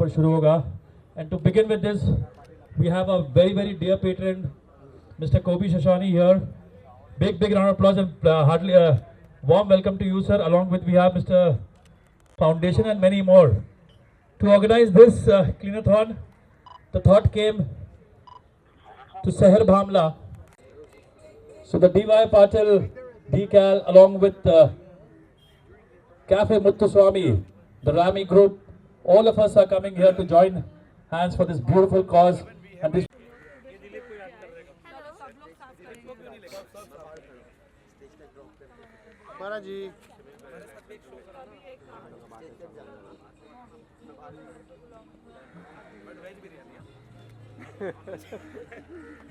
पर शुरू होगा. And to begin with this, we have a very dear patron, Mr. Kobi Shashani here. Big round of applause and heartily warm welcome to you, sir. Along with we have Mr. Foundation and many more. To organize this cleanathon, the thought came to Seher Bhamla. So the DY Patil, DCAL, along with Cafe Muttuswamy, the Rami Group, all of us are coming here to join hands for this beautiful cause. And this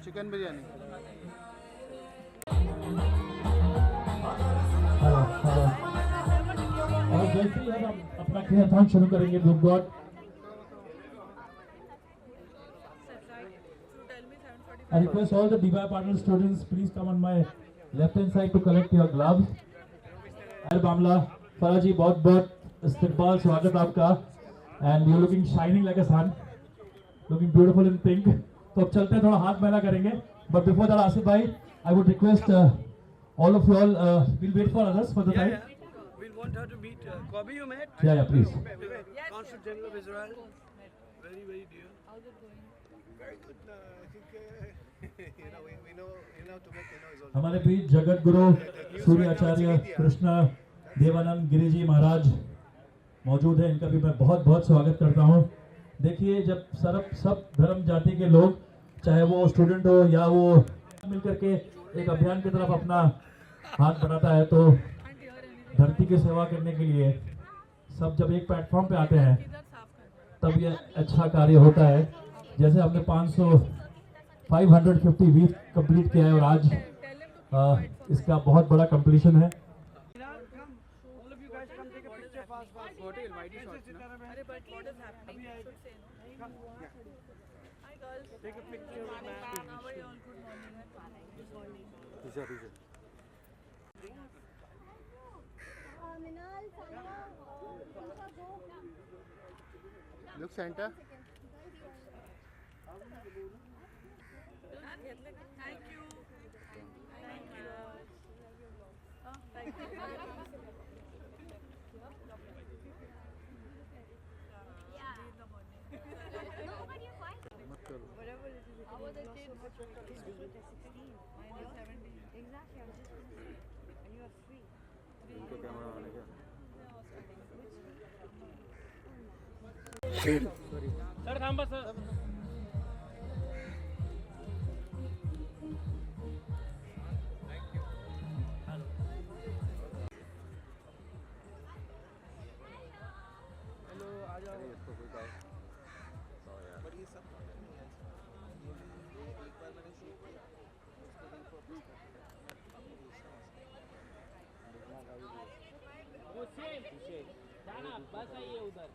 chicken biryani. और जैसे ही हम अपना क्रियाथन शुरू करेंगे, we've got I request all the DY partner students, please come on my left hand side to collect your gloves. Seher Bhamla, Faraji, बहुत इस्तकबाल, स्वागत आपका. And you're looking shining like a sun, looking beautiful in pink. तो अब चलते हैं, थोड़ा हाथ मैला करेंगे. But before that, Asif bhai, I would request all of you all, we'll wait for others for the time. We'll want her to meet Kobi. You met? Yeah, please. Consul General of Israel. Very dear. How's it going? Very good. I think we know to make is also. हमारे बीच जगत गुरु सूर्य आचार्य कृष्णा देवानंद गिरिजी महाराज मौजूद हैं. इनका भी मैं बहुत स्वागत करता हूं. देखिए, जब सब धर्म जाति के लोग, चाहे वो स्टूडेंट हो या वो मिलकर के एक अभियान की तरफ अपना हाथ बढ़ाता है, तो धरती की सेवा करने के लिए सब जब एक प्लेटफॉर्म पे आते हैं तब ये अच्छा कार्य होता है. जैसे हमने 550 वीक कंप्लीट किया है और आज इसका बहुत बड़ा कंप्लीशन है. All of you guys come take a picture fast. Hotel, why do you shots? Arey, but what is happening? You should say. Hi girls. Take a picture with Morning. Matt. How are you all? Good morning. Good morning. Look, Santa. Thank you. Thank you. Whatever it is. How are the kids? Excuse me. 16. Mine is 17. Exactly. I'm just. And you are free. Sir, थांबा sir. जाना बस आइए उधर.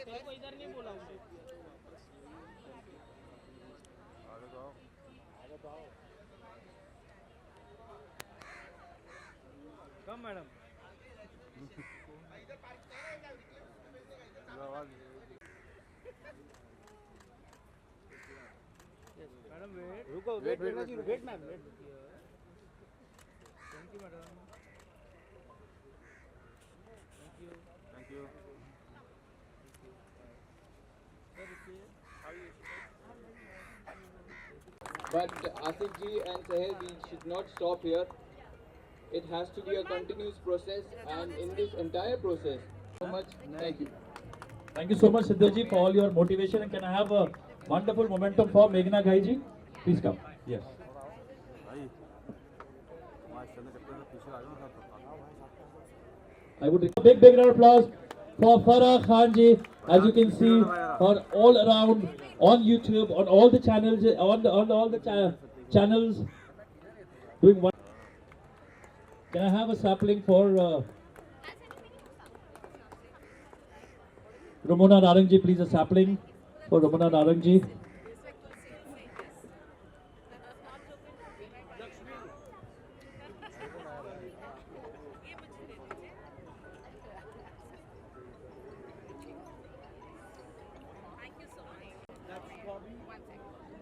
तेरे को इधर नहीं बोला उसने. Come madam. Madam wait. रुको wait ma'am wait. Thank you madam. Thank you. But Asif ji and Sahel, we should not stop here. It has to be a continuous process, and in this entire process, so much. Thank you. Thank you so much, Siddharth ji, for all your motivation. And can I have a wonderful momentum for Meghna Ghai ji? Please come. Yes. I would request a big round of applause for Farah Khan ji. As you can see, on all around on YouTube, on all the channels, on all the channels, doing one. Can I have a sapling for Ramona Narang ji, please? A sapling for Ramona Narang ji.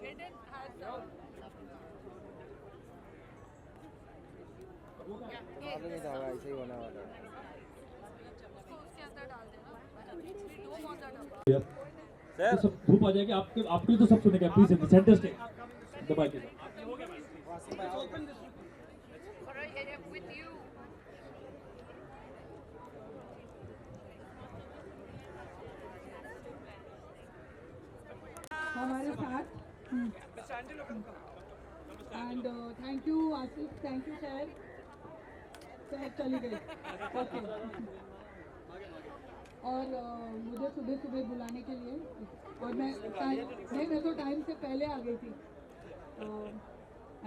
Eden has ऐसे ही होने वाला है उसको उसके अंदर डाल देना. We don't want that डब्बा. सर सब धूप आ जाएगी आपके आपके लिए तो सब सुनेगा प्लीज इन सेंटर स्टेज दबा के Alright, with you. हमारे साथ and thank you Asif, thank you sir. Sir चली गई. ओके. और मुझे सुबह सुबह बुलाने के लिए, और मैं तो टाइम से पहले आ गई थी.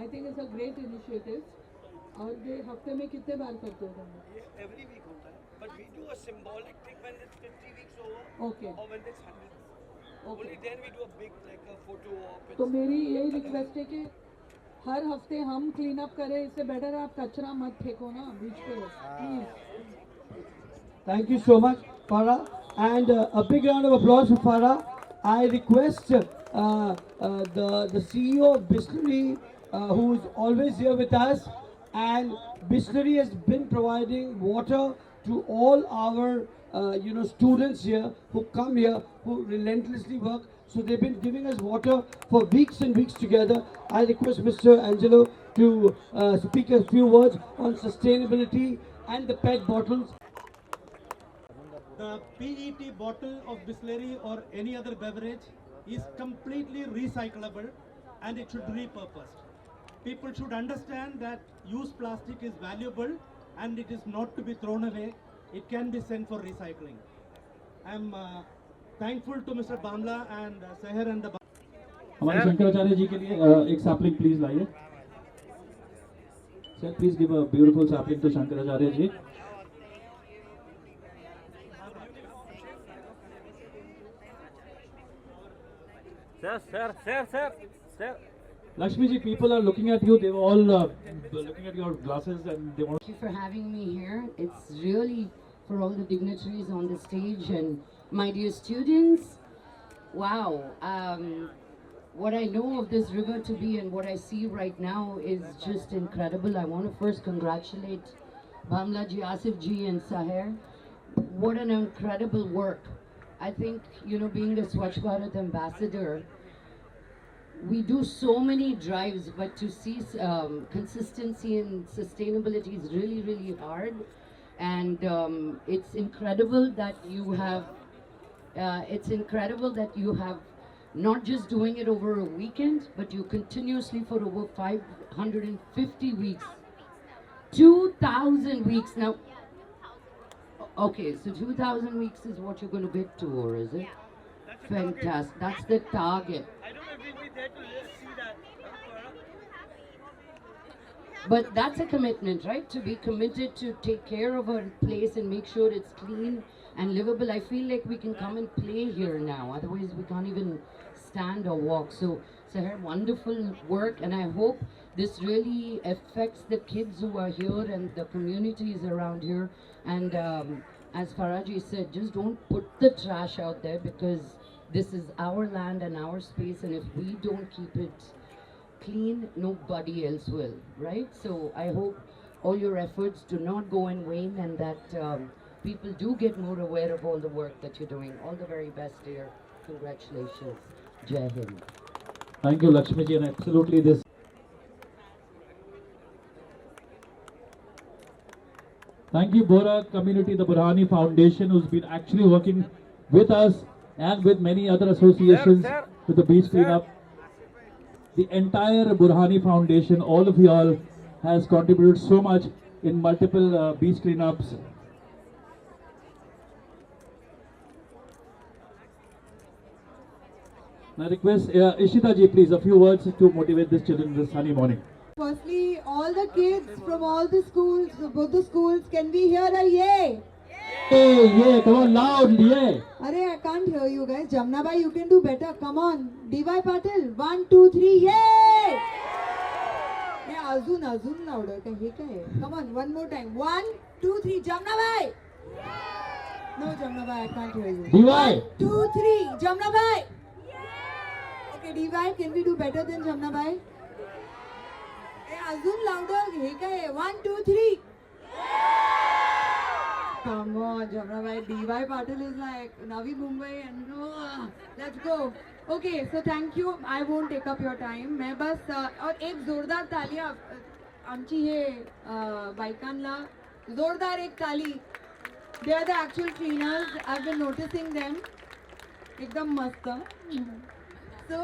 I think it's a great initiative. और ये हफ्ते में कितने बार करते हो तुम? Every week होता है, but we do a symbolic thing when it's 50 weeks over, Okay. or when it's 100. Okay. Only then we do a big like a photo op. तो मेरी यही रिक्वेस्ट है कि हर हफ्ते हम क्लीन अप करें. इससे बेटर आप कचरा मत फेंको ना बीच पे, please. Thank you so much, Farah. And a big round of applause for Farah. I request the CEO of Bisleri, who is always here with us, and Bisleri has been providing water to all our students here who come here, who relentlessly work. So they've been giving us water for weeks and weeks together. I request Mr. Angelo to speak a few words on sustainability and the PET bottles. The PET bottle of Bisleri or any other beverage is completely recyclable and it should be repurposed. People should understand that used plastic is valuable and it is not to be thrown away. It can be sent for recycling. I am thankful to Mr. Bamla and Seher and the हमारे शंकराचार्य जी के लिए एक sapling please लाइए sir please give a beautiful sapling to Shankaracharya ji Sir. Lakshmi ji, people are looking at you. They were all looking at your glasses and they want. Thank you for having me here. It's really for all the dignitaries on the stage and my dear students. Wow. What I know of this river to be and what I see right now is just incredible. I want to first congratulate Bamla ji, Asif ji and Saher. What an incredible work. I think, being a Swachh Bharat ambassador, we do so many drives, but to see consistency and sustainability is really, really hard. And it's incredible that you have, not just doing it over a weekend, but you continuously for over 550 weeks, 2,000 weeks. Now, okay, so 2,000 weeks is what you're going to get to, or is it? Fantastic. That's the target. I don't know if we'll be there to see that. But that's a commitment, right? To be committed to take care of our place and make sure it's clean and livable. I feel like we can come and play here now. Otherwise, we can't even stand or walk. So, Seher, wonderful work. And I hope this really affects the kids who are here and the communities around here. And as Faraji said, just don't put the trash out there, because this is our land and our space. And if we don't keep it clean, nobody else will, right? So I hope all your efforts do not go in vain, and that people do get more aware of all the work that you're doing. All the very best, dear. Congratulations. Jai Hind. Thank you, Lakshmi ji, and absolutely this. Thank you, Bora community, the Burhani Foundation, who's been actually working with us and with many other associations with the beach cleanup. The entire Burhani Foundation, all of y'all, has contributed so much in multiple beach cleanups. I request Ishita ji, please, a few words to motivate these children this sunny morning. Firstly, all the kids from all the schools, both the schools, can we hear a yay? Hey, yeah, come on, loud, yeah. Arey, I can't hear you guys. Jamna bhai, you can do better. Come on. DY Patil, 1, 2, 3, yay! Yeah, azun louder. Come on, one more time. 1, 2, 3, Jamna bhai. No, Jamna bhai, I can't hear you. DY. 1, 2, 3, Jamna bhai. Okay, DY, can we do better than Jamna bhai? Azun louder. Hey काय? 1, 2, 3. Come on, Jamna bhai. DY Patil is like Navi Mumbai and let's go. Okay, so thank you. I won't take up your time. मैं बस और एक जोरदार तालियां आमची हे बायकांना जोरदार एक ताली. They are the actual trainers. I've been noticing them. एकदम मस्त. So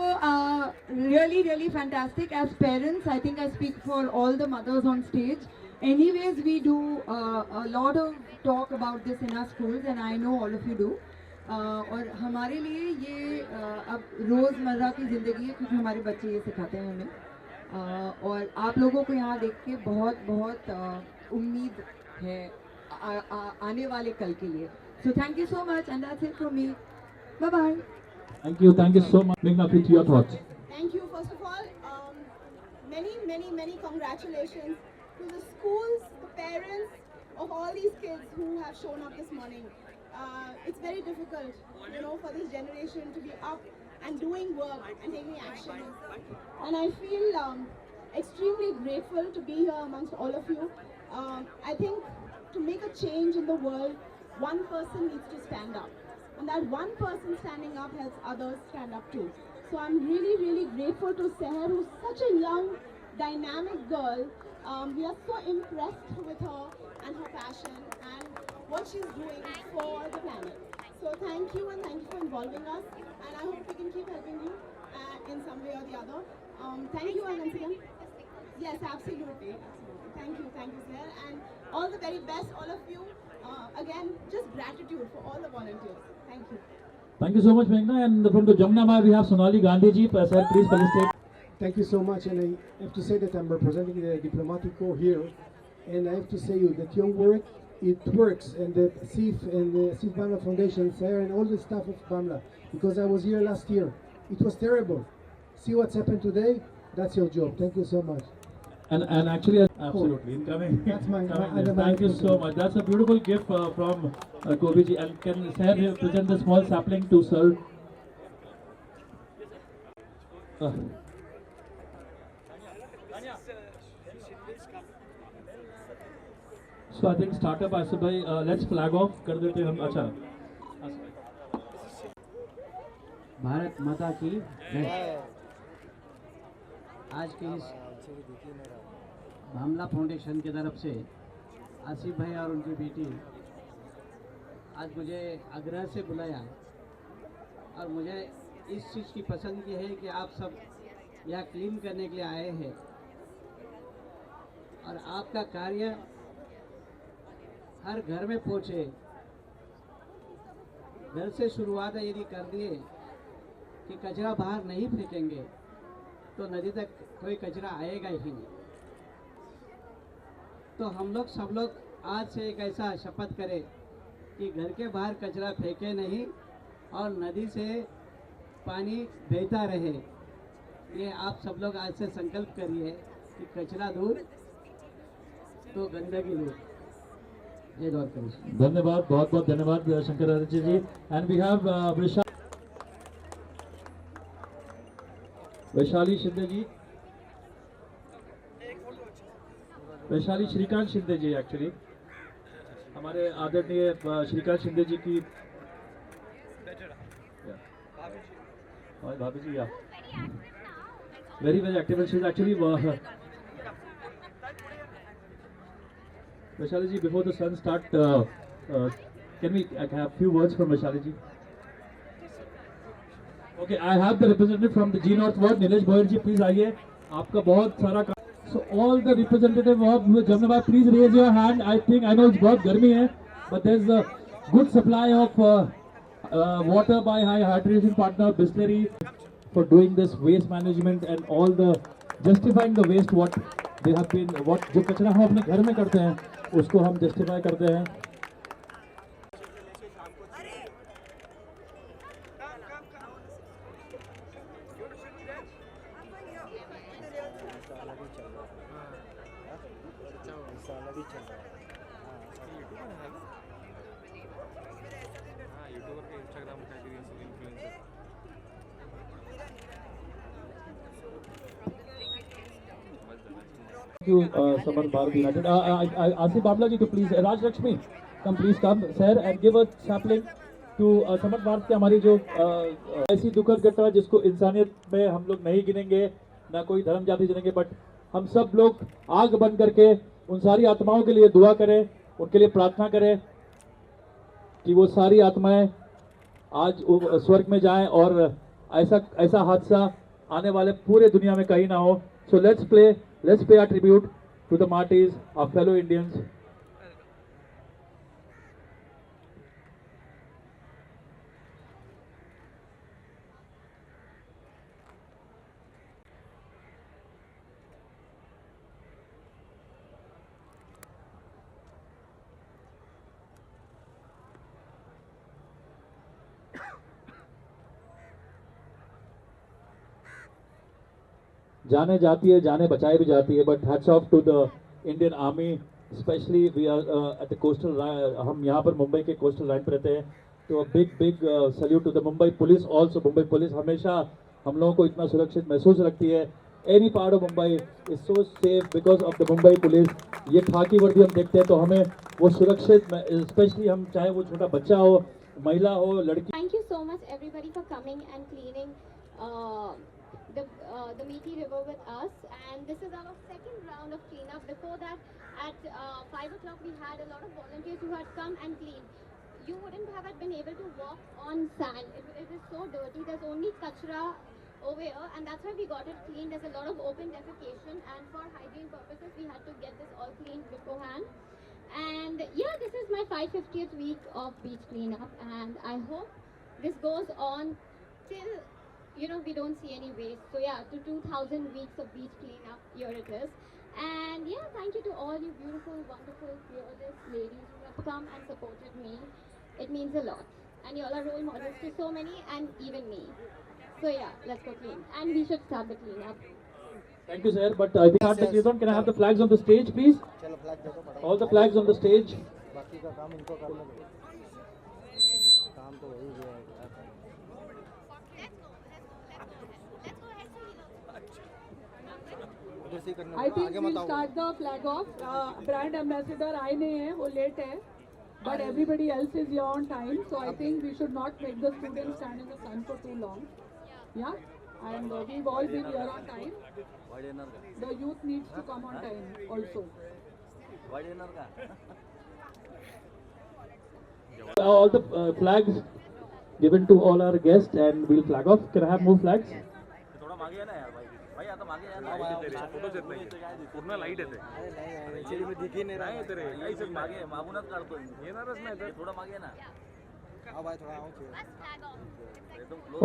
really, really fantastic. As parents, I think I speak for all the mothers on stage. Anyways, we do a lot of talk about this in our schools, and I know all of you do. और हमारे लिए ये अब रोज़मर्रा की ज़िंदगी है क्योंकि हमारे बच्चे ये सिखाते हैं हमें. और आप लोगों को यहाँ देख के बहुत बहुत उम्मीद है आने वाले कल के लिए. So thank you so much, and that's it from me. Bye bye. Thank you so much. Meghna, please, your thoughts. Thank you. First of all, many congratulations to the schools, the parents of all these kids who have shown up this morning. It's very difficult, for this generation to be up and doing work and taking action. And I feel extremely grateful to be here amongst all of you. I think to make a change in the world, one person needs to stand up. And that one person standing up helps others stand up too. So I'm really, really grateful to Seher, who's such a young, dynamic girl. We are so impressed with her and her passion and what she's doing for the planet. So thank you, and thank you for involving us. And I hope we can keep helping you in some way or the other. Thank you, and once again. Yes, absolutely. Thank you, Seher. And all the very best, all of you. Again, just gratitude for all the volunteers. Thank you. Thank you so much, Meghna. And from the Jamna bhai, we have Sonali Gandhi ji. Sir, please felicitate. Thank you so much, and I have to say that I'm representing the Diplomatico here, and I have to say you that your work, it works, and the SIF and the SIF Bamla Foundation, Sarah, and all the staff of Bamla, because I was here last year. It was terrible. See what's happened today? That's your job. Thank you so much. And actually, absolutely, incoming. That's my Thank you so much. That's a beautiful gift from Kobi ji. And can Sir present the small sapling to Sir? So I think startup Asif bhai, let's flag off. कर देते हम. अच्छा. भारत माता की जय. आज के इस भामला फाउंडेशन की तरफ से आसिफ भाई और उनकी बेटी आज मुझे आग्रह से बुलाया, और मुझे इस चीज़ की पसंद की है कि आप सब यहाँ क्लीन करने के लिए आए हैं, और आपका कार्य हर घर में पहुँचे. घर से शुरुआत यदि कर दिए कि कचरा बाहर नहीं फेंकेंगे तो नदी तक कोई कचरा आएगा ही नहीं. तो हम लोग सब लोग आज से एक ऐसा शपथ करें कि घर के बाहर कचरा फेंके नहीं और नदी से पानी बहता रहे. ये आप सब लोग आज से संकल्प करिए कि कचरा दूर तो गंदगी दूर. जय द्वारकाधीश. धन्यवाद, बहुत बहुत धन्यवाद Shankaracharya ji. And we have Vaishali Shinde ji. Vaishali Shrikant Shinde ji actually हमारे आदरणीय श्रीकांत शिंदे जी की भाभी जी. या very active. She's actually Vaishali ji, before the sun start, can we have few words from Vaishali ji? Okay, I have the representative from the G North Ward, Nilesh Goyal ji, please आइए. आपका बहुत सारा काम. So all the representative of Jamna bhai, please raise your hand. I know it's बहुत गर्मी है, but there's a good supply of water by High Hydration Partner Bisleri for doing this waste management and all the justifying the waste what they have been, what जो कचरा हम अपने घर में करते हैं उसको हम justify करते हैं. you, Samar Bharat United. Asif Bamla ji, to please, Raj Lakshmi, please come, sir, and give a sapling to Samar Bharat की हमारी जो ऐसी दुखद घटना जिसको इंसानियत में हम लोग नहीं गिनेंगे, ना कोई धर्म जाति गिनेंगे, बट हम सब लोग आग बन करके उन सारी आत्माओं के लिए दुआ करें, उनके लिए प्रार्थना करें कि वो सारी आत्माएं आज स्वर्ग में जाएं और ऐसा हादसा आने वाले पूरे दुनिया में कहीं ना हो. So let's pay our tribute to the martyrs, our fellow Indians. जाने जाती है, जाने बचाई भी जाती है, but hats off to the Indian army, specially we are at the coastal, हम यहाँ पर मुंबई के कोस्टल लाइन पर रहते हैं, तो big salute to the Mumbai police also. Mumbai police हमेशा हम लोगों को इतना सुरक्षित महसूस रखती है. Any part of Mumbai is so safe because of the Mumbai police. ये खाकी वर्दी हम देखते हैं तो हमें वो सुरक्षित, स्पेशली हम चाहे वो छोटा बच्चा हो, महिला हो, लड़की. Thank you so much everybody for coming and cleaning the Meठी River with us, and this is our second round of cleanup. Before that, at 5 o'clock we had a lot of volunteers who had come and cleaned. You wouldn't have been able to walk on sand. It is so dirty. There's only kachra over here, and that's why we got it cleaned. There's a lot of open defecation, and for hygiene purposes we had to get this all cleaned beforehand. And yeah, this is my 550th week of beach cleanup, and I hope this goes on till we don't see any waste. So yeah, to 2000 weeks of beach cleanup, here it is. And yeah, thank you to all you beautiful, wonderful, fearless ladies who have come and supported me. It means a lot. And you all are role models to so many, and even me. So yeah, let's go clean. And we should start the cleanup. Thank you, sir. But I think start the cleanup. Can I have the flags on the stage, please? All the flags on the stage. बाकी का काम इनको कर लो. काम तो वही है. I think we'll start the flag off. Brand ambassador आए नहीं है, वो late है. But everybody else is here on time, so I think we should not make the students stand in the sun for too long. Yeah, and we've all been here on time. The youth needs to come on time also. All the flags given to all our guests, and we'll flag off. Can I have more flags? पूर्ण light येते. दिखी नाही राहत रे. काहीच मागे मागूनच काढतोय. येणारच नाही तर थोडं मागे ना. हां भाई थोडा आओ.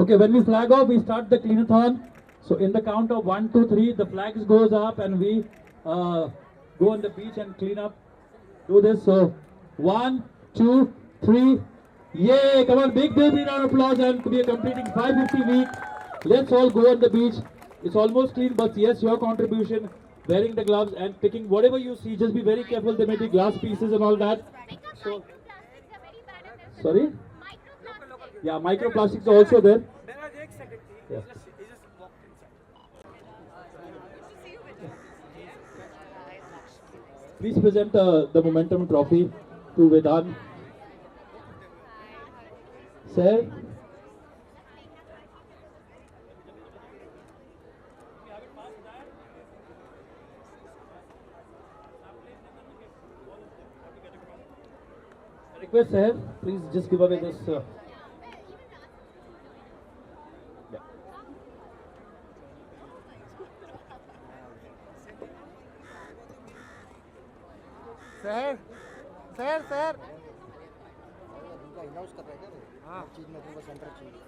Okay, when we flag off, we start the cleanathon. So in the count of 1, 2, 3, the flags goes up and we go on the beach and clean up. Do this. So 1, 2, 3. Yay! Come on, big round of applause, and we are completing 550 week. Let's all go on the beach. It's almost clean, but yes, your contribution, wearing the gloves and picking whatever you see. Just be very careful. There may be glass pieces and all that. So, sorry? Yeah, microplastics are also there. Yeah. Please present the Momentum Trophy to Vedant. Sir. Request, sir, please just give away this. Yeah. Sir उनका announce कर रहे हैं क्या? हाँ चीज में तुमको centre चाहिए.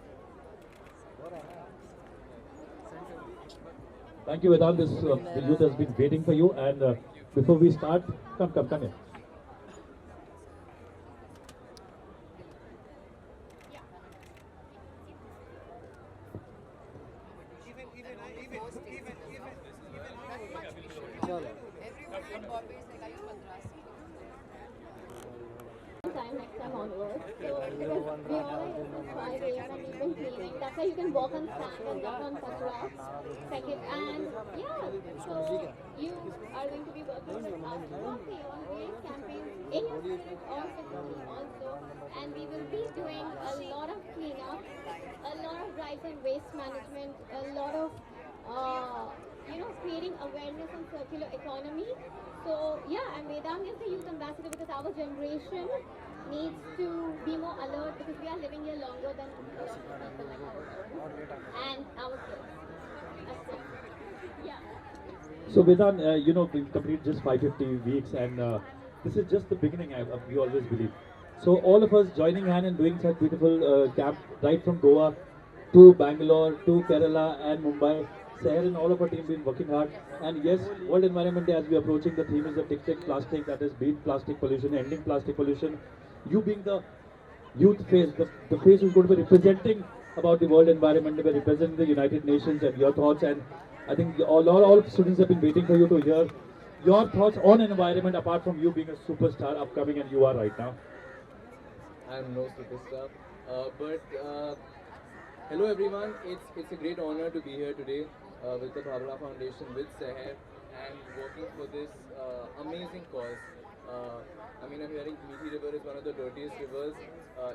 हो रहा है ना. Thank you, Vedant. This the youth has been waiting for you. And before we start, come here. time next time onwards. So because we all are 5 a.m. and we've been cleaning. That's why you can walk on sand and walk on kachra, second, and yeah. So you are going to be working with us on various campaigns in your school or facility also, and we will be doing a lot of cleanup, a lot of drives on waste management, a lot of creating awareness on circular economy. So yeah, and Vedang is the youth ambassador because our generation needs to be more alert because we are living here longer than a lot of people like ours and our kids. That's it. Yeah. So Vedan, we've completed just 550 weeks, and this is just the beginning. We always believe. So all of us joining hand and doing such beautiful camp right from Goa to Bangalore to Kerala and Mumbai. Seher and all of our team been working hard. And yes, World Environment Day, as we are approaching, the theme is the Tick Plastic, that is beat plastic pollution, ending plastic pollution. You being the youth face, the face who's going to be representing about the World Environment Day, representing the United Nations, and your thoughts. And I think all students have been waiting for you to hear your thoughts on environment, apart from you being a superstar upcoming, and you are right now. I'm no superstar, but hello everyone. It's a great honor to be here today with the Bhabra Foundation, with Seher, and working for this amazing cause. I'm hearing Methi River is one of the dirtiest rivers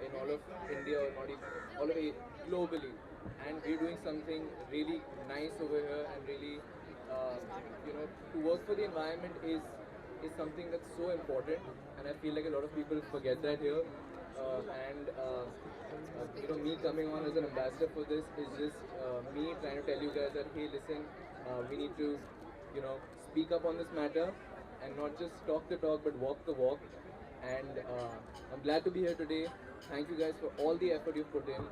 in all of India, or not even all of it, globally, and we're doing something really nice over here, and really, to work for the environment is something that's so important, and I feel like a lot of people forget that here. Me coming on as an ambassador for this is just me trying to tell you guys that, hey, listen, we need to, speak up on this matter and not just talk the talk but walk the walk. And I'm glad to be here today. Thank you guys for all the effort you've put in.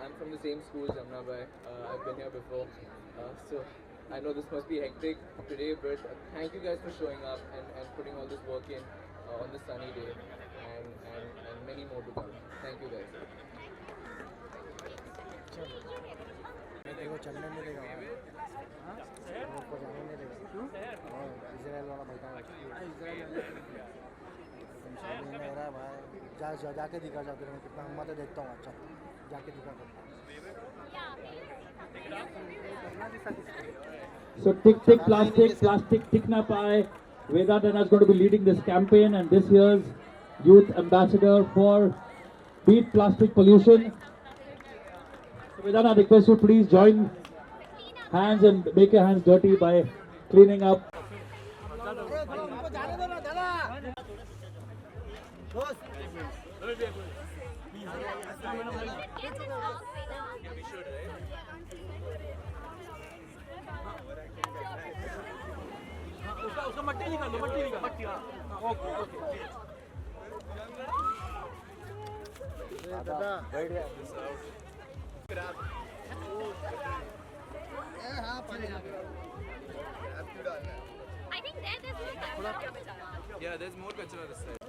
I'm from the same school, Jamna Bhai. I've been here before. So I know this must be hectic today, but thank you guys for showing up and putting all this work in on this sunny day. And many more to come. Thank you guys. देखो चलने नहीं देगा road को जाने नहीं देगा क्यों Israel वाला बैठा है इजराइल में रहा भाई जाके दिखा जाते हैं कितना हिम्मत है देखता हूँ अच्छा जाके दिखा So tick plastic tick na paye. Vedanta is going to be leading this campaign, and this year's youth ambassador for beat plastic pollution. Vedana, I request you please join hands and make your hands dirty by cleaning up. उसका मट्टी निकाल लो मट्टी okay दादा बैठ गया I think there's more kachra. Yeah, there's more kachra this side.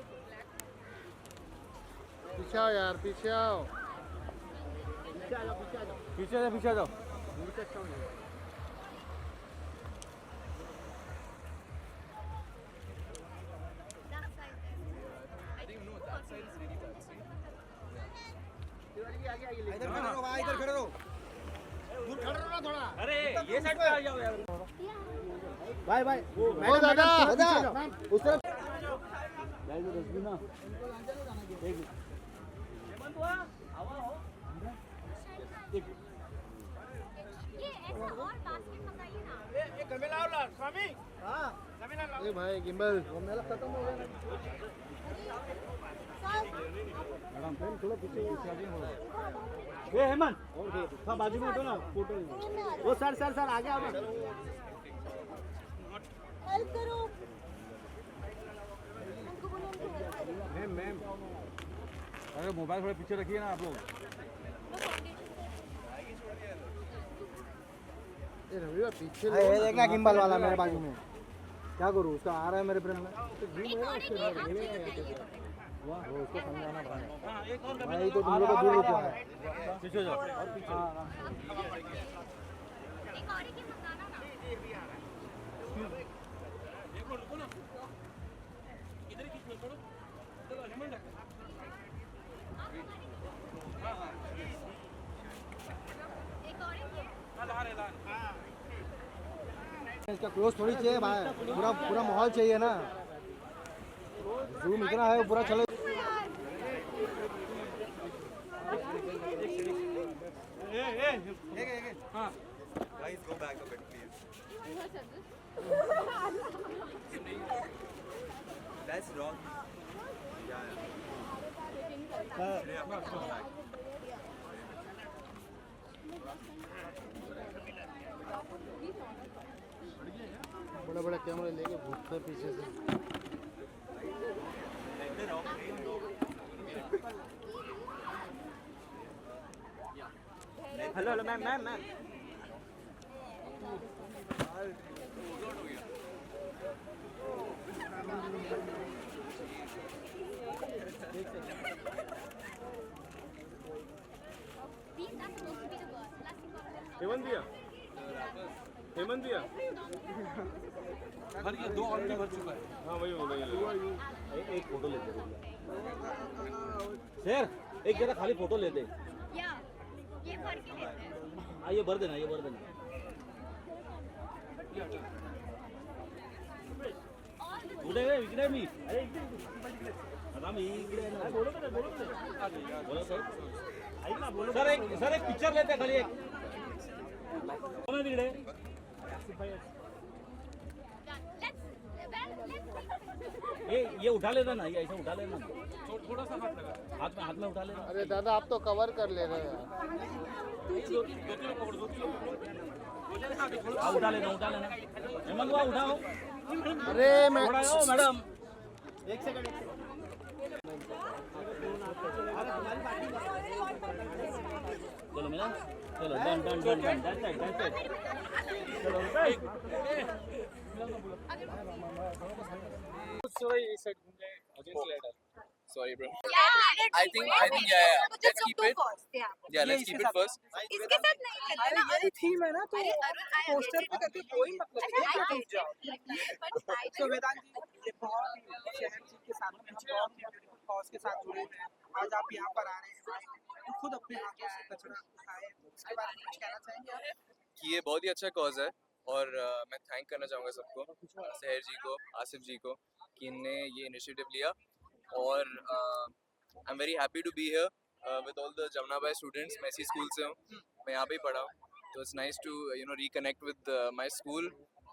पीछे आओ यार पीछे आओ पीछे जाओ इधर खड़े रहो भाई इधर खड़े रहो दूर खड़े रहो ना थोड़ा अरे ये साइड पे आ जाओ यार भाई भाई ओ दादा उस तरफ जाओ रश्मि ना एक हेमंत हुआ आवा हो ये ऐसा और बास्केट मंगाइए ना ये गमे लाओ ला स्वामी हां गमे लाओ ए भाई गिम्बल वो मेला खत्म हो गया मैडम फ्रेंड थोड़ा पीछे चार्जिंग हो रहा है ए हेमंत हां बाजू में उठो ना फोटो वो सर आगे आओ ना हेल्प करो मैम अरे मोबाइल थोड़ा पीछे रखिए ना आप लोग ये रविवार पीछे ये देखना गिम्बल वाला मेरे बाजू में क्या करूँ उसका आ रहा है मेरे फ्रेंड में तो वाह वो उसको समझाना पड़ेगा भाई तो तुम लोग को दूर रुको है पीछे जाओ और पीछे एक और की मंगाना ना एक मिनट रुको ना इधर ही खींच लो छोड़ो चलो हेमंत इसका क्लोज थोड़ी चाहिए भाई, पूरा पूरा माहौल चाहिए ना, जूम इतना है पूरा चले। Guys, go back a bit, please. That's wrong. Yeah. बड़ा बड़ा कैमरा लेके भूखता पीछे से। Hello hello ma'am ma'am ma'am Hemant भैया हेमंत भैया भर के 2 ऑलरेडी भर चुका है। हाँ वही एक फोटो लेते हैं सर, एक जरा खाली फोटो लेते हैं। ये भर के लेते हैं। हाँ ये भर देना, ये भर देना। उड़े इकडे मी अरे आता मी इकडे ना बोलो सर ऐक ना बोलो सर एक पिक्चर लेते हैं खाली एक कोण तिकडे ये उठा लेना ना, ये ऐसा उठा लेना, थोड़ा सा हाथ में उठा लेना। अरे दादा आप तो कवर कर ले रहे हैं यार। उठा लेना हेमंत भाई उठाओ। अरे मैडम एक सेकंड चलो मैडम चलो डन दैट्स इट चलो Sorry, bro. Yeah, I think yeah. Let's keep it. Yeah, let's keep it first. इसके साथ नहीं करना ना, ये थीम है ना, तो पोस्टर पे करके कोई मतलब नहीं है, टूट जाओ। तो वेदांत जी ये बहुत शहर जी के साथ में कुछ बहुत ब्यूटीफुल कॉज के साथ जुड़े हुए हैं। आज आप यहाँ पर आ रहे हैं, खुद अपने हाथों से कचरा उठाए, इसके बारे में कुछ कहना चाहेंगे आप? कि ये बहुत ही अच्छा कॉज है और मैं थैंक करना चाहूँगा सबको, सहर जी को, आसिफ जी को, कि इनने ये इनिशिएटिव लिया और I am very happy to be here with all the Jamnabai students. मैं इसी स्कूल से हूँ, मैं यहाँ पे ही पढ़ा हूँ, तो it's nice to reconnect with my school,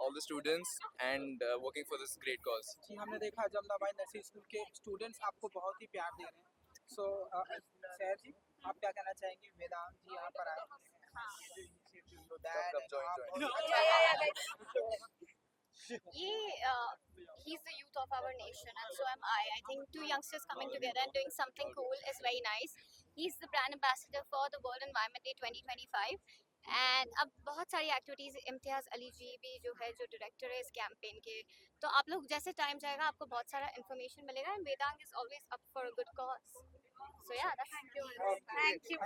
all the students and working for this great cause. जी हमने देखा जमुना भाई नर्सरी स्कूल के स्टूडेंट्स आपको बहुत ही प्यार दे रहे हैं। सो सहर जी आप क्या कहना चाहेंगे? वेदांत जी यहाँ पर आए he's the youth of our nation and so am I think 2 youngsters coming together and doing something cool is very nice. He's the brand ambassador for the World Environment Day 2025 and अब बहुत सारी activities, इम्तियाज़ अली जी भी जो है जो director है इस campaign के, तो आप लोग जैसे टाइम जाएगा आपको बहुत सारा इन्फॉर्मेशन मिलेगा and Vedang is always up for a good cause. So yeah thank you guys, thank you.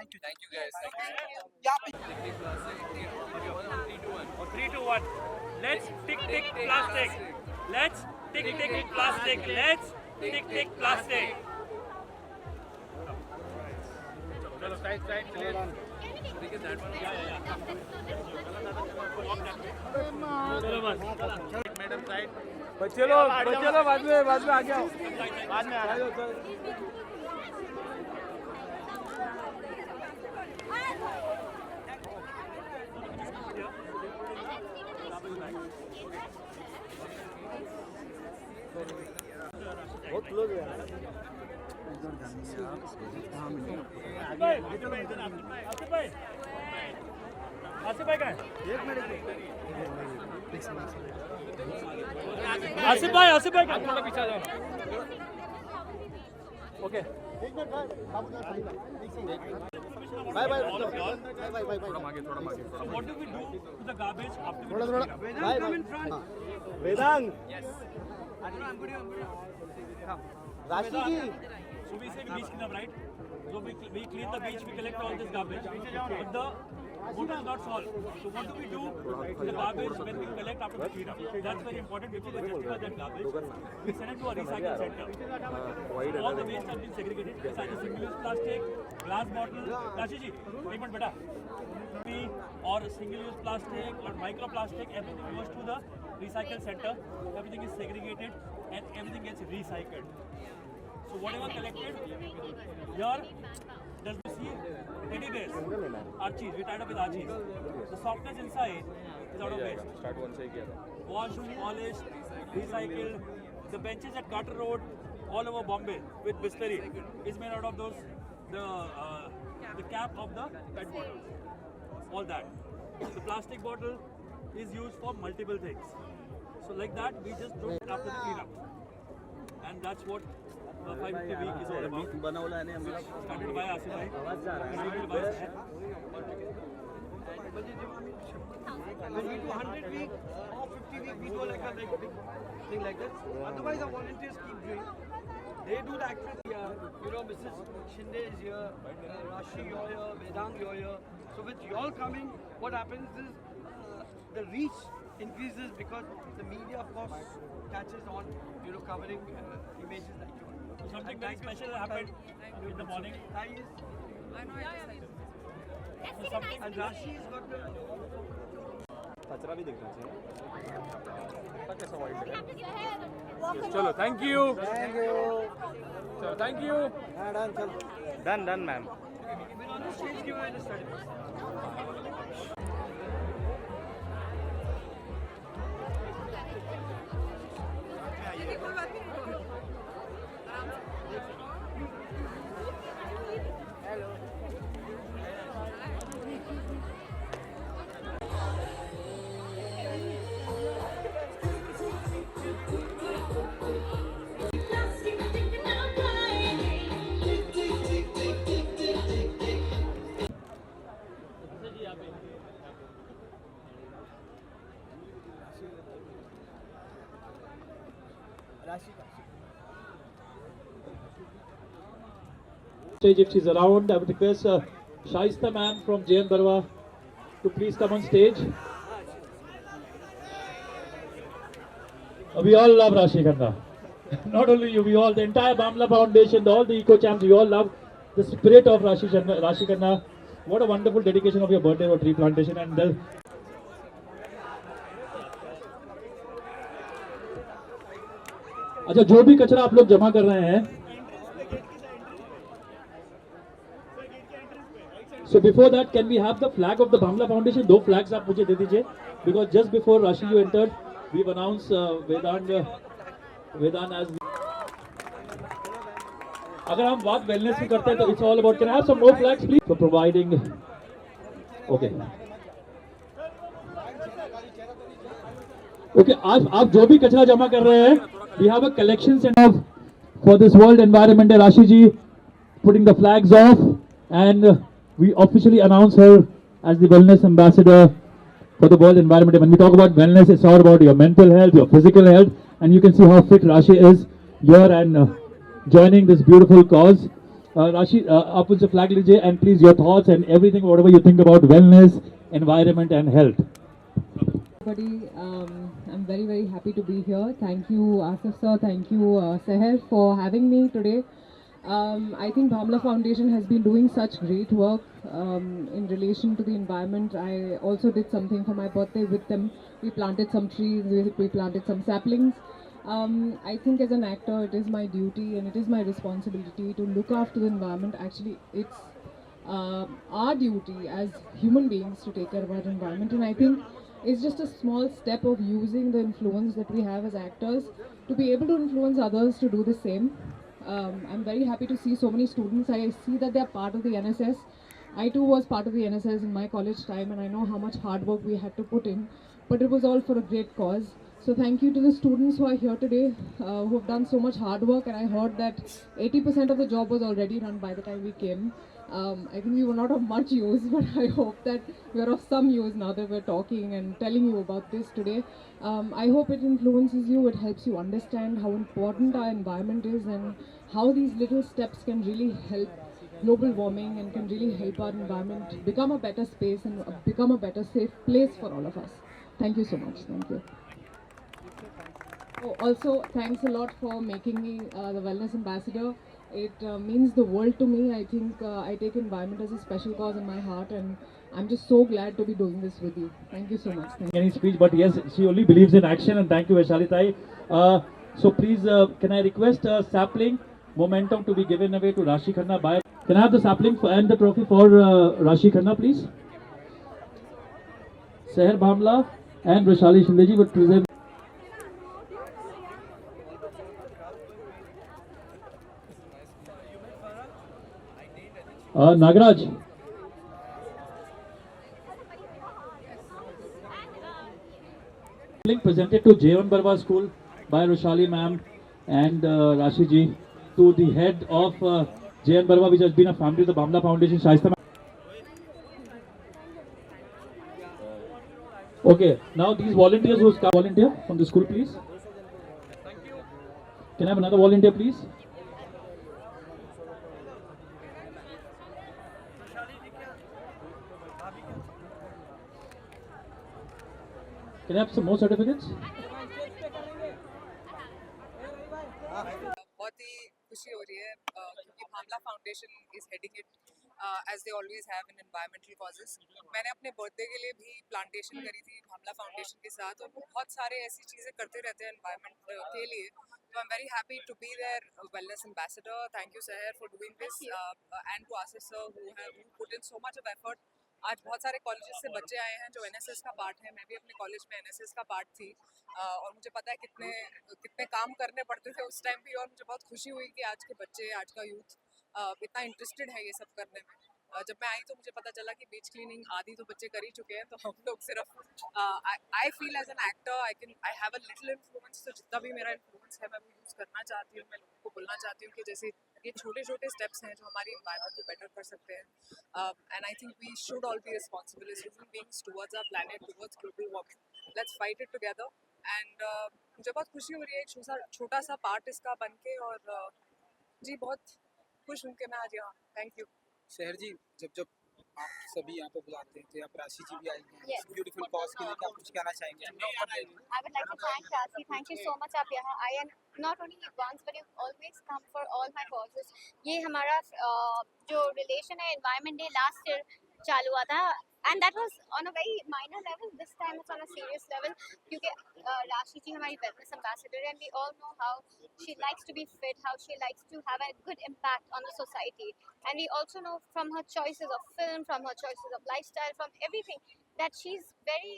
3 2 1 let's tick plastic, let's tick plastic, let's tick plastic. चलो साइड चलिए चलो बस मैडम साइड बच्चे लोग बाद में आ जाओ, बाद में आ जाओ। बहुत क्लोज है आसिफ भाई का एक मिनट आसिफ भाई का थोड़ा पीछे आ जाओ। ओके बाय बाय थोड़ा मागे what do we do to the garbage after थोड़ा by Vedang Rashi ji so we say beach cleanup, right? So we clean the beach, we collect all this garbage, but the water is not solved. So what do we do? The garbage when we collect after the cleanup. That's very important because we justify that garbage. We send it to a recycle center. So all the waste has been segregated. It's either single-use plastic, glass bottle. Rashi ji, एक minute बेटा. Or single-use plastic or microplastic, everything goes to the recycle center. Everything is segregated and everything gets recycled. So whatever collected here, does you see teddy bears, Archies, we tied up with Archies. The softness inside is out of waste. Washed, polished, recycled. The benches at Carter Road, all over Bombay with Bisleri is made out of those, the cap of the PET bottle. All that. The plastic bottle is used for multiple things. So like that, we just do it after the cleanup. And that's what 550 week is all about. Started by Asif bhai. Started by when we do 100 week or 50 week, we do like a big thing like that. Otherwise, our volunteers keep doing. They do the actual. You know, Mrs. Shinde is here, Rashi, you're here, Vedang, you're here. So with y'all coming, what happens is the reach increases because the media, of course, catches on, you know, covering images like yours. So something very special happened in the morning. So something And Rashi has got the. कचरा भी देखना चाहिए चलो thank you चलो thank you done done ma'am We're on the stage, give away the certificate. Stage if she's around, I would request Shaista ma'am from JN Barwa to please come on stage. We all love Rashi Khanna. Not only you, we all, the entire Bamla Foundation, all the eco champs, we all love the spirit of Rashi Khanna. What a wonderful dedication of your birthday or tree plantation. And अच्छा जो भी कचरा आप लोग जमा कर रहे हैं, so before that, can we have the flag of the Bamla Foundation? दो flags आप मुझे दे दीजिए, because just before Rashi you entered, we've announced Vedant as. अगर हम बात wellness की करते हैं तो it's all about. Can I have some more flags, please? For providing. Okay. Okay, आज आप जो भी कचरा जमा कर रहे हैं, we have a collection center for this World Environment Day. Rashi ji putting the flags off, and we officially announce her as the wellness ambassador for the World Environment Day. When we talk about wellness, it's all about your mental health, your physical health, and you can see how fit Rashi is here and joining this beautiful cause. Rashi, आप उनसे flag लीजिए, and please your thoughts and everything, whatever you think about wellness, environment, and health. Everybody, I'm very, very happy to be here. Thank you, Asif sir. Thank you, Seher, for having me today. I think Bhamla Foundation has been doing such great work in relation to the environment. I also did something for my birthday with them. We planted some trees, we planted some saplings. I think as an actor, it is my duty and it is my responsibility to look after the environment. Actually, it's our duty as human beings to take care of our environment, and I think it's just a small step of using the influence that we have as actors to be able to influence others to do the same. I'm very happy to see so many students. I see that they're part of the NSS. I too was part of the NSS in my college time, and I know how much hard work we had to put in, but it was all for a great cause. So thank you to the students who are here today, who have done so much hard work, and I heard that 80% of the job was already done by the time we came. I think we were not of much use, but I hope that we are of some use now that we're talking and telling you about this today. I hope it influences you, it helps you understand how important our environment is and how these little steps can really help global warming and can really help our environment become a better space and become a better safe place for all of us. Thank you so much. Thank you. Oh, also, thanks a lot for making me the wellness ambassador. It means the world to me. I think I take environment as a special cause in my heart, and I'm just so glad to be doing this with you. Thank you so much. Thank you. Any speech, but yes, she only believes in action, and thank you, Vaishali Tai. So please, can I request a sapling momentum to be given away to Rashi Khanna by? Can I have the sapling and the trophy for Rashi Khanna, please? Seher Bhamla and Vaishali Shinde ji would present. Nagaraj. Presented to J1 Barwa School by Roshali ma'am and Rashi ji, to the head of J1 Barwa, which has been a family of the Bhamla Foundation, Shaista ma'am. Okay, now these volunteers who come, volunteer from the school, please. Can I have another volunteer, please? Can I have some more certificates? बहुत ही खुशी हो रही है क्योंकि Bhamla foundation is heading it as they always have in environmental causes. मैंने अपने birthday के लिए भी प्लांटेशन करी थी भामला फाउंडेशन के साथ, और बहुत सारे ऐसी चीज़ें करते रहते हैं एनवायरमेंट के लिए. तो I am very happy to be their wellness ambassador. Thank you Sahar for doing this and to Asif sir who have put in so much of effort. आज बहुत सारे कॉलेजेस से बच्चे आए हैं जो एनएसएस का पार्ट है. मैं भी अपने कॉलेज में एनएसएस का पार्ट थी और मुझे पता है कितने काम करने पड़ते थे उस टाइम भी. और मुझे बहुत खुशी हुई कि आज के बच्चे, आज का यूथ इतना इंटरेस्टेड है ये सब करने में. जब मैं आई तो मुझे पता चला कि बीच क्लीनिंग आदि तो बच्चे कर ही चुके हैं. तो हम लोग सिर्फ I feel as an actor I have a little influence. तो जितना भी मेरा इन्फ्लुएंस है मैं वो यूज़ करना चाहती हूँ. मैं लोगों को बोलना चाहती हूँ कि जैसे ये छोटे छोटे स्टेप्स हैं जो हमारी एनवायरनमेंट को बेटर कर सकते हैं. And I think we should all be responsible as human beings towards our planet, towards global warming. Let's fight it together. And मुझे बहुत खुशी हो रही है एक छोटा सा पार्ट इसका बन के. और जी बहुत खुश हूँ कि मैं आज यहाँ. Thank you. शहर जी, जब आप सभी यहाँ पे बुलाते हैं तो आप राशि जी भी आई हैं इस ब्यूटीफुल कॉज के लिए, क्या कुछ कहना चाहेंगे? I would like to thank Rashi. Thank you so much. आप यहाँ आए and not only once but you always come for all my causes. ये हमारा जो relation है environment day last year चालू हुआ था and that was on a very minor level. This time it's on a serious level क्योंकि राशि जी हमारी wellness ambassador and we all know how she likes to be fit, how she likes to have a good impact on the society. And we also know from her choices of film, from her choices of lifestyle, from everything, that she's very,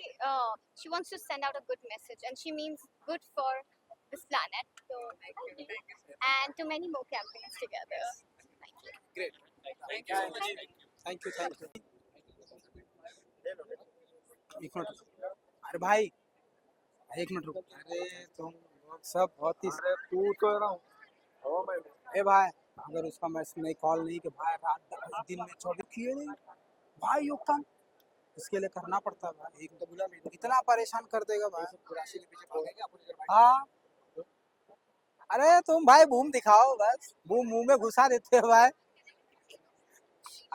she wants to send out a good message and she means good for this planet. So, and to many more campaigns together. Thank you. Great. Thank you. Thank you. एक minute. अरे भाई एक minute रुको. अरे तुम लोग सब बहुत ही तू तो रहा हूँ. ए भाई, अगर उसका मैं नहीं कॉल नहीं कि भाई रात 10 दिन में छोड़ किए नहीं भाई यो काम इसके लिए करना पड़ता है भाई. एक तो बोला इतना परेशान कर देगा भाई. राशि के पीछे भागेंगे आप. हाँ अरे तुम भाई बूम दिखाओ बस. बूम मुंह में घुसा देते हो भाई.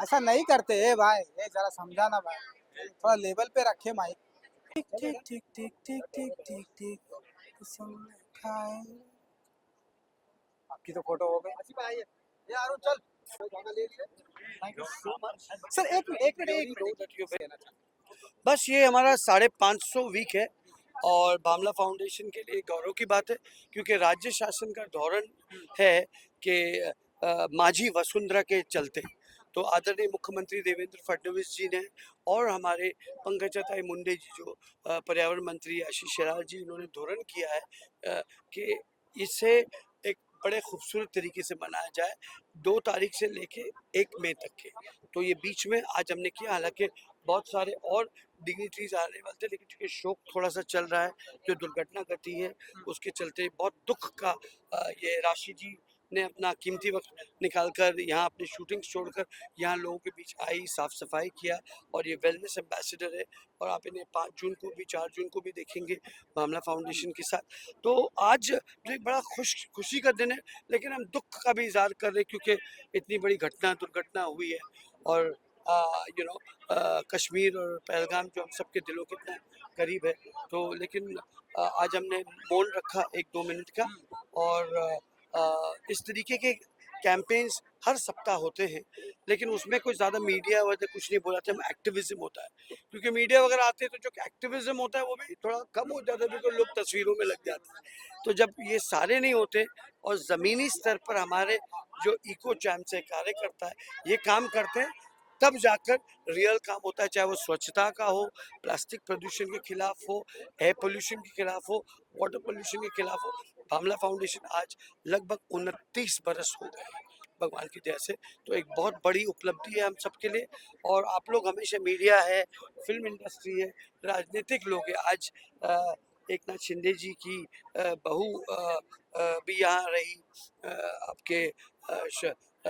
ऐसा नहीं करते है भाई. ये जरा समझाना भाई. थोड़ा लेवल पे रखे माइक. ठीक ठीक ठीक ठीक ठीक ठीक ठीक ठीक. आपकी तो फोटो हो गई. यार चल सर एक मिनट बस. ये हमारा 550 वीक है और भामला फाउंडेशन के लिए गौरव की बात है क्योंकि राज्य शासन का धोरण है कि माझी वसुंधरा के चलते तो आदरणीय मुख्यमंत्री देवेंद्र फडणवीस जी ने और हमारे पंकजाताई मुंडे जी जो पर्यावरण मंत्री आशीष शेलार जी, उन्होंने धोरण किया है कि इसे एक बड़े खूबसूरत तरीके से मनाया जाए 2 तारीख से लेके 1 मई तक के. तो ये बीच में आज हमने किया. हालांकि बहुत सारे और डिग्निटरीज आने वाले थे लेकिन चूँकि शोक थोड़ा सा चल रहा है जो दुर्घटना घटी है उसके चलते बहुत दुख का ये राशि जी ने अपना कीमती वक्त निकालकर यहाँ अपनी शूटिंग छोड़कर यहाँ लोगों के बीच आई, साफ सफाई किया और ये वेलनेस एम्बेसडर है और आप इन्हें 5 जून को भी 4 जून को भी देखेंगे भामला फाउंडेशन के साथ। तो आज जो एक बड़ा खुशी का दिन है, लेकिन हम दुख का भी इजहार कर रहे हैं क्योंकि इतनी बड़ी दुर्घटना हुई है और कश्मीर और पहलगाम जो हम सबके दिलों के इतना करीब है। तो लेकिन आज हमने मौन रखा 1-2 मिनट का और इस तरीके के कैंपेन्स हर सप्ताह होते हैं, लेकिन उसमें कोई ज़्यादा मीडिया वगैरह कुछ नहीं बोला था, एक्टिविज्म होता है क्योंकि मीडिया वगैरह आते हैं तो जो एक्टिविज्म होता है वो भी थोड़ा कम हो जाता है क्योंकि लोग तस्वीरों में लग जाते हैं। तो जब ये सारे नहीं होते और ज़मीनी स्तर पर हमारे जो इको चैम्प से कार्यकर्ता है ये काम करते हैं, तब जाकर रियल काम होता है, चाहे वो स्वच्छता का हो, प्लास्टिक प्रदूषण के खिलाफ हो, एयर पोल्यूशन के खिलाफ हो, वाटर पोल्यूशन के खिलाफ हो। भामला फाउंडेशन आज लगभग 29 बरस हो गए हैं भगवान की दया से, तो एक बहुत बड़ी उपलब्धि है हम सबके लिए। और आप लोग हमेशा, मीडिया है, फिल्म इंडस्ट्री है, राजनीतिक लोग हैं, आज एकनाथ शिंदे जी की बहू भी यहाँ रही, आपके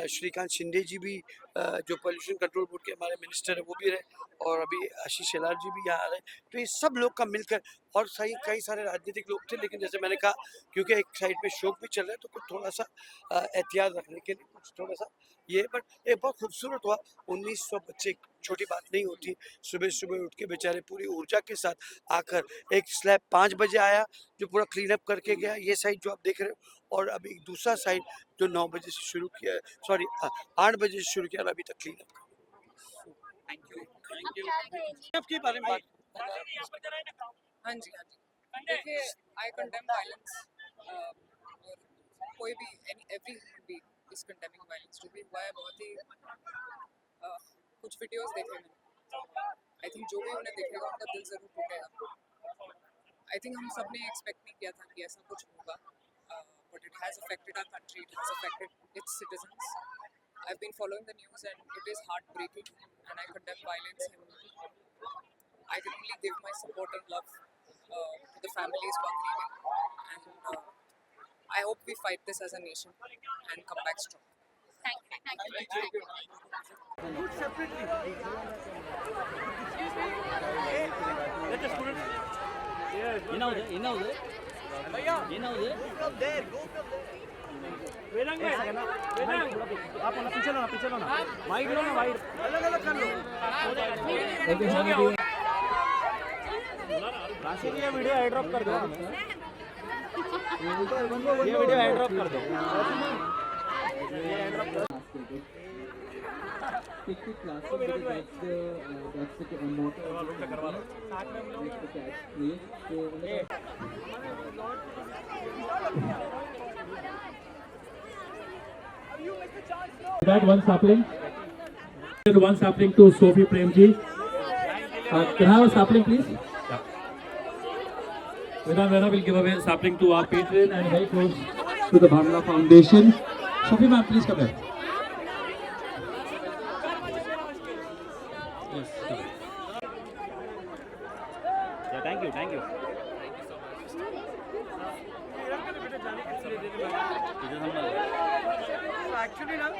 श्रीकांत शिंदे जी भी जो पोल्यूशन कंट्रोल बोर्ड के हमारे मिनिस्टर है वो भी रहे, और अभी आशीष शेलार जी भी यहाँ आ रहे। तो ये सब लोग का मिलकर, और कई सारे राजनीतिक लोग थे, लेकिन जैसे मैंने कहा क्योंकि एक साइड पे शोक भी चल रहा है तो कुछ थोड़ा सा एहतियात रखने के लिए कुछ थोड़ा सा ये, बट ये बहुत खूबसूरत हुआ। 1900 बच्चे छोटी बात नहीं होती, सुबह सुबह उठ के बेचारे पूरी ऊर्जा के साथ आकर, एक स्लैब 5 बजे आया जो पूरा क्लीन अप करके गया, ये साइड जो आप देख रहे हो, और अभी एक दूसरा साइड जो 9 बजे से शुरू किया, सॉरी 8 बजे से शुरू किया, अभी तक क्लीन अप। आपके बारे में हाँ जी देखिए, आई कंडेम वायलेंस, कोई भी every human being is condemning violence. जो भी हुआ है बहुत ही कुछ वीडियोस देखे मैंने, आई थिंक जो भी उन्हें देखेगा उनका दिल जरूर टूटेगा। आई थिंक हम सब ने एक्सपेक्ट नहीं किया था कि ऐसा कुछ होगा, but it has affected our country, it has affected its citizens. I've been following the news and it is heartbreaking and I condemn violence and I can only give my support and love to the families who are grieving, and I hope we fight this as a nation and come back strong. Thank you. Good separately. Excuse me. Let the students. Yes. Inaude. From there. Go from there. Vedang आप पीछे लो ना wide लो ना, wide अलग कर लो। राशिद ये video air drop कर दो, ये वीडियो एयर ड्रॉप कर दो, That one sapling. One sapling to Sophie Premji. Can I have a sapling, please? Yeah. Vedant Vera will give away a sapling to our patron and very close to the Bhamla Foundation. Sophie ma'am, please come here. Yes. Yeah, thank you. Actually now,